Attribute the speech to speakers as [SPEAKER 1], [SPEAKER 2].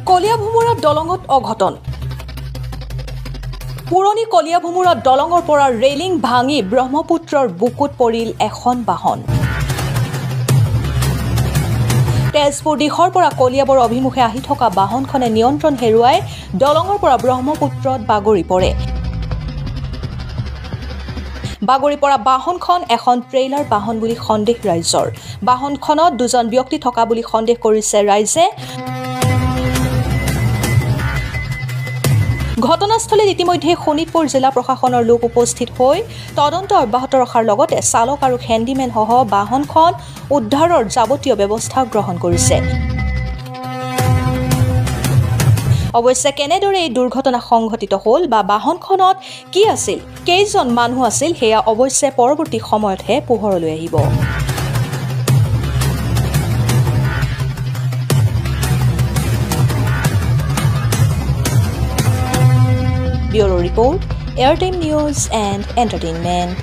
[SPEAKER 1] কলিয়াভোমোৰা দলঙত অঘটন পুৰণি কলিয়াভোমোৰা দলঙৰ পৰা ৰেলিং ভাঙি ব্ৰহ্মপুত্ৰৰ বুকুত পৰিল এখন বাহন তেজপুৰ দিশৰ পৰা কলিয়াবৰ অভিমুখে আহি থকা বাহনখনে নিয়ন্ত্ৰণ হেৰুৱাই দলঙৰ পৰা ব্ৰহ্মপুত্ৰত বাগৰি পৰে বাগৰি পৰা বাহনখন এখন ট্ৰেইলাৰ বাহন বুলি সন্দেহ ৰাইজৰ বাহনখনত দুজন ব্যক্তি থকা বুলি সন্দেহ কৰিছে ৰাইজে ঘটনাস্থলীত ইতিমধ্যে শোণিতপুৰ জিলা প্ৰশাসনৰ লোক উপস্থিত হৈ তদন্ত অব্যাহত ৰখাৰ লগতে চালক আৰু হেণ্ডিমেন সহ বাহনখন উদ্ধাৰৰ যাৱতীয় ব্যৱস্থা গ্ৰহণ কৰিছে অৱশ্যে কেনেদৰে এই দুৰ্ঘটনা সংঘটিত হ'ল বা বাহনখনত কি আছিল কেইজন মানুহ আছিল সেয়া অৱশ্যে পৰৱৰ্তী সময়তহে পোহৰলৈ আহিব Bureau Report, Airtime News and Entertainment.